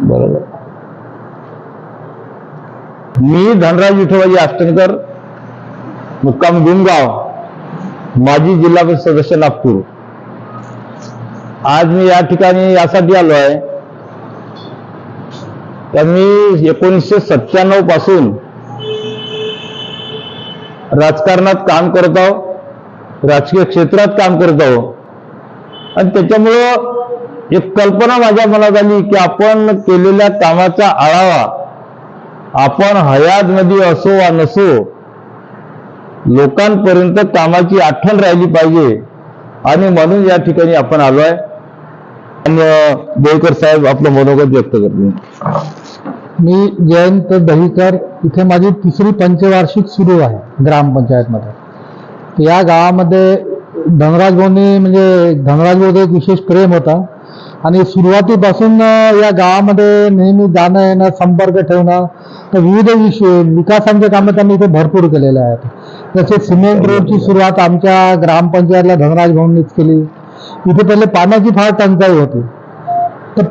बरोबर. मी धनराज विठोबाजी अष्टनकर, मुक्काम गुमगाव, माजी जिल्हा परिषद सदस्य नागपूर. आज मी या ठिकाणी यासाठी आलो आहे तर मी 1997 पासून राजकारणात काम करत आहो, राजकीय क्षेत्रात काम करत आहो आणि त्याच्यामुळं एक कल्पना माझ्या मनात आली की आपण केलेल्या कामाचा आढावा आपण हयातमध्ये असो वा नसो लोकांपर्यंत कामाची आठवण राहिली पाहिजे आणि म्हणून या ठिकाणी आपण आलोय. आणि देवकर साहेब आपलं मनोगत व्यक्त करते. मी जयंत दहीकर, इथे माझी 3री पंचवार्षिक सुरू आहे ग्रामपंचायतमध्ये. या गावामध्ये धनराज भाऊंनी म्हणजे धनराज भाऊचा एक विशेष प्रेम होता आणि सुरुवातीपासून या गावामध्ये नेहमी जाणं येणं, संपर्क ठेवणं, तर विविध विकासांचे कामं त्यांनी इथे भरपूर केलेले आहेत. जसे सिमेंट रोडची सुरुवात आमच्या ग्रामपंचायतला धनराज भाऊंनीच केली. इथे पहिले पाण्याची फार टंचाई होती, तर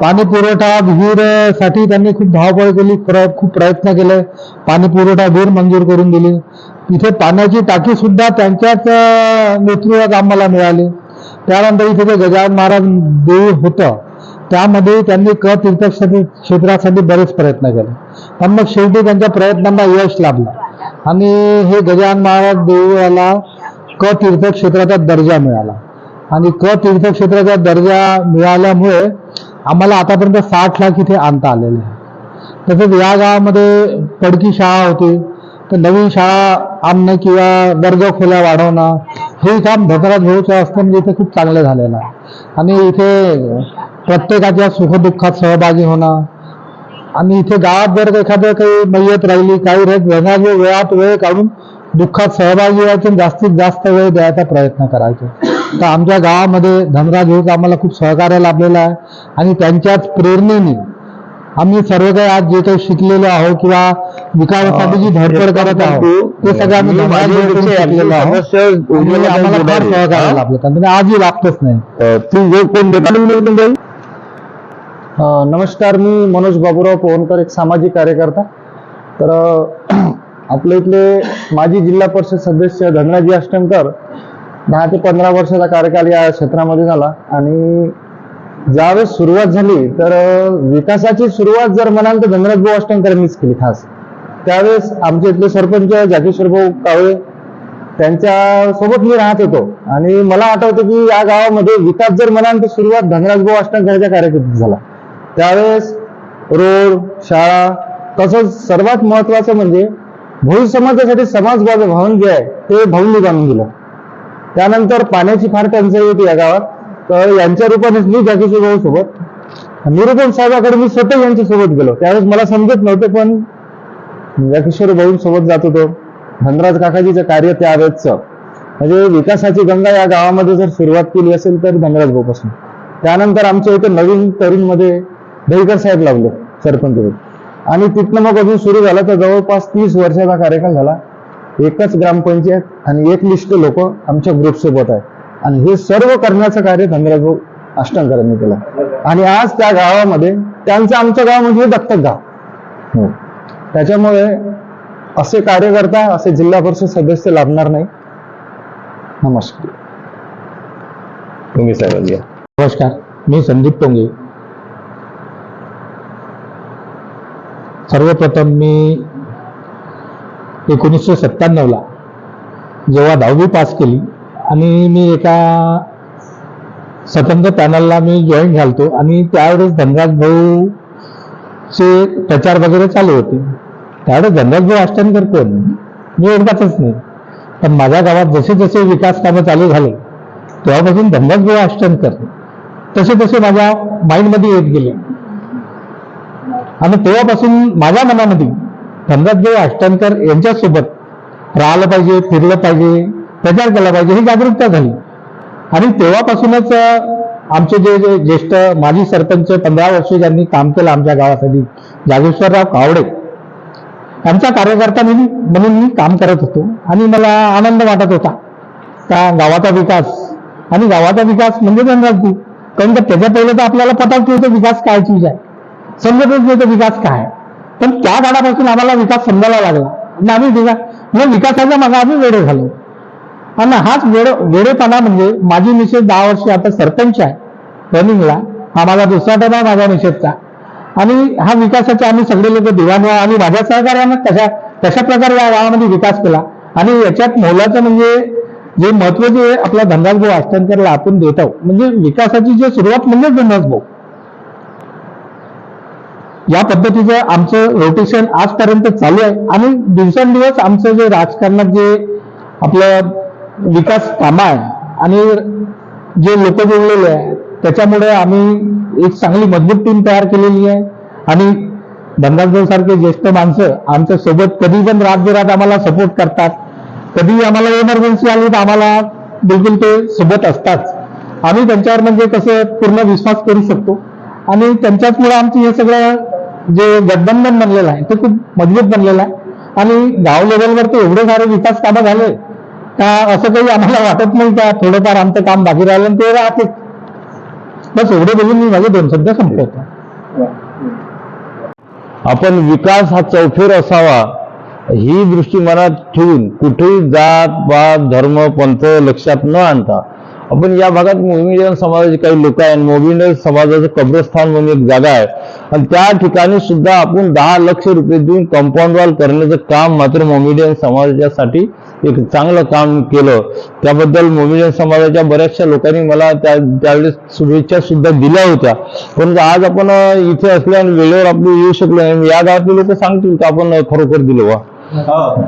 पाणी पुरवठा विहीरसाठी त्यांनी खूप धावपळ केली, खूप प्रयत्न केले. पाणी पुरवठा विहीर मंजूर करून दिली. इथे पाण्याची टाकी सुद्धा त्यांच्याच नेतृत्वात आम्हाला मिळाली. त्यानंतर इथे जे गजानन महाराज देऊळ होतं त्यामध्ये त्यांनी तीर्थक्षेत्रासाठी बरेच प्रयत्न केले, पण मग शेवटी त्यांच्या प्रयत्नांना यश लाभलं आणि हे गजानन महाराज देऊळाला तीर्थक्षेत्राचा दर्जा मिळाला. आणि तीर्थक्षेत्राचा दर्जा मिळाल्यामुळे आम्हाला आतापर्यंत 60 लाख इथे आणता आलेले आहे. तसंच या गावामध्ये पडकी शाळा होती, तर नवीन शाळा आणणं किंवा वर्ग खोल्या वाढवणं हे काम धनराज भाऊच्या असतं म्हणजे इथे खूप चांगलं झालेलं आहे. आणि इथे प्रत्येकाच्या सुखदुःखात सहभागी होणं आणि इथे गावात जर एखादं काही मय्यत राहिली, काही धनराज भाऊ वेळात वेळ काढून दुःखात सहभागी व्हायचे, जास्तीत जास्त वेळ द्यायचा प्रयत्न करायचे. तर आमच्या गावामध्ये धनराज भाऊचं आम्हाला खूप सहकार्य लाभलेलं आहे आणि त्यांच्याच प्रेरणेने आम्ही सर्व काही आज जे काही शिकलेलो आहोत किंवा विकासासाठी जी धडपड करत आहोत ते सगळं आम्ही धनराज भाऊकडून शिकलेलो आहोत. आम्हाला फार सहकार्य लाभलं आणि आजही लाभतच नाही. नमस्कार, मी मनोज बाबूराव पवनकर, एक सामाजिक कार्यकर्ता. तर आपल्या इथले माजी जिल्हा परिषद सदस्य धनराजी अष्टनकर 10 ते 15 वर्षाचा कार्यकाल या क्षेत्रामध्ये झाला. आणि ज्यावेळेस सुरुवात झाली तर विकासाची सुरुवात जर म्हणाल तर धनराज भाऊ अष्टनकरांनीच केली. खास त्यावेळेस आमचे इथले सरपंच जागेश्वर भाऊ कावळे त्यांच्या सोबत मी राहत होतो आणि मला आठवतं की या गावामध्ये विकास जर म्हणाल तर सुरुवात धनराज भाऊ अष्टनकरांच्या कार्यकर्त्यात झाला. त्यावेळेस रोड, शाळा, तसंच सर्वात महत्वाचं म्हणजे भोई समाजासाठी समाज भवन जे आहे ते भाऊंनी बांधून दिलं. त्यानंतर पाण्याची फार टंचाई होती या गावात, तर यांच्या रूपानेच मी जागेश्वर भाऊ सोबत निरूपण साहेबाकडे मी स्वतः यांच्या सोबत गेलो. त्यावेळेस मला समजत नव्हतं, पण जागेश्वर भाऊ सोबत जात होतो. धनराज काकाजीचं कार्य त्यावेळेसचं म्हणजे विकासाची गंगा या गावामध्ये जर सुरुवात केली असेल तर धनराज भाऊ पासून. त्यानंतर आमच्या इथे नवीन तरुणमध्ये दहीकर साहेब लावले सरपंच आणि तिथनं मग अजून सुरू झालं तर जवळपास 30 वर्षाचा कार्यकाल झाला. एकच ग्रामपंचायत आणि एक लिस्ट लोक आमच्या ग्रुप सोबत आहे आणि हे सर्व करण्याचं कार्य धनराज भाऊ अष्टनकरांनी केलं. आणि आज त्या गावामध्ये त्यांचं आमचं गाव म्हणजे दत्तक गाव. त्याच्यामुळे असे कार्यकर्ता, असे जिल्हा परिषद सदस्य लाभणार नाही. नमस्कार. तुम्ही साहेब घ्या. नमस्कार, मी संदीप टोंगे. सर्वप्रथम मी 1997ला जेव्हा 10वी पास केली आणि मी एका स्वतंत्र पॅनलला मी जॉईन झालतो आणि त्यावेळेस धनराज भाऊचे प्रचार वगैरे चालू होते. त्यावेळेस धनराज भाऊ अष्टनकर कोण मी ओळखतच नाही, पण माझ्या गावात जसे जसे विकास कामं चालू झाले तेव्हापासून धनराज भाऊ अष्टनकर तसे तसे माझ्या माइंडमध्ये येत गेले आणि तेव्हापासून माझ्या मनामध्ये धनराज भाऊ अष्टनकर यांच्यासोबत राहिलं पाहिजे, फिरलं पाहिजे, प्रचार केला पाहिजे ही जागरूकता झाली. आणि तेव्हापासूनच आमचे जे ज्येष्ठ माजी सरपंच 15 वर्ष ज्यांनी काम केलं आमच्या गावासाठी, जागेश्वरराव कावडे यांचा कार्यकर्ता म्हणून मी काम करत होतो आणि मला आनंद वाटत होता त्या गावाचा विकास. आणि गावाचा विकास म्हणजे धनराज भाऊ कारण का त्याच्या पहिले तर आपल्याला पताच नव्हतं विकास काय चीज आहे, समजतच नव्हतं विकास काय आहे. पण त्या काळापासून आम्हाला विकास समजायला लागला आणि आम्ही विकासाच्या मागे आम्ही वेडे झालो. आणि हाच वेडेपणा म्हणजे माझी मिसेस 10 वर्ष आता सरपंच आहे रनिंगला, हा माझा दुसरा टर्म आहे माझ्या मिसेसचा. आणि हा विकासाचे आम्ही सगळे लोक दिवाण आणि माझ्या सहकार्यानं कशा प्रकारे या गावामध्ये विकास केला. आणि याच्यात मोलाचं म्हणजे जे महत्व जे आपल्या धनराज भाऊ आष्टनकरला आपण देत आहोत, म्हणजे विकासाची जी सुरुवात म्हणजे धनराज भाऊ. या पद्धतीचं आमचं रोटेशन आजपर्यंत चालू आहे. आणि दिवसेंदिवस आमचं जे राजकारणात जे आपलं विकास कामं आहे आणि जे लोक जोडलेले आहे, त्याच्यामुळे आम्ही एक चांगली मजबूत टीम तयार केलेली आहे. आणि धनराज भाऊ सारखे ज्येष्ठ माणसं आमच्या सोबत कधी पण रातबिरात आम्हाला सपोर्ट करतात. कधी आम्हाला इमर्जन्सी आली तर आम्हाला बिलकुल ते सोबत असतात. आम्ही त्यांच्यावर म्हणजे कसं पूर्ण विश्वास करू शकतो. आणि त्यांच्याचमुळे आमचं हे सगळं जे गठबंधन बनलेलं आहे ते खूप मजबूत बनलेलं आहे. आणि गाव लेवलवर ते एवढे सारे विकास कामं झाले का असं काही आम्हाला वाटत नाही का थोडंफार आमचं काम बाकी राहिलं आणि ते राहते. बस एवढे बोलून मी माझे 2 शब्द संपवतो. आपण विकास हा चौफेर असावा ही दृष्टी मनात ठेवून कुठेही जात पात धर्म पंथ लक्षात न आणता आपण या भागात मोमेडियन समाजाचे काही लोक आहेत. मोमेडियन समाजाचं कब्रस्थान म्हणून एक जागा आहे आणि त्या ठिकाणी सुद्धा आपण 10 लाख रुपये देऊन कंपाऊंड वॉल करण्याचं काम मात्र मोमेडियन समाजासाठी एक चांगलं काम केलं. त्याबद्दल मोमेडियन समाजाच्या बऱ्याचशा लोकांनी मला त्यावेळेस शुभेच्छा सुद्धा दिल्या होत्या. परंतु आज आपण इथे असल्या आणि वेळेवर आपलं येऊ शकलो नाही. या गावातले लोक सांगतील का आपण खरोखर दिलं वा. हो.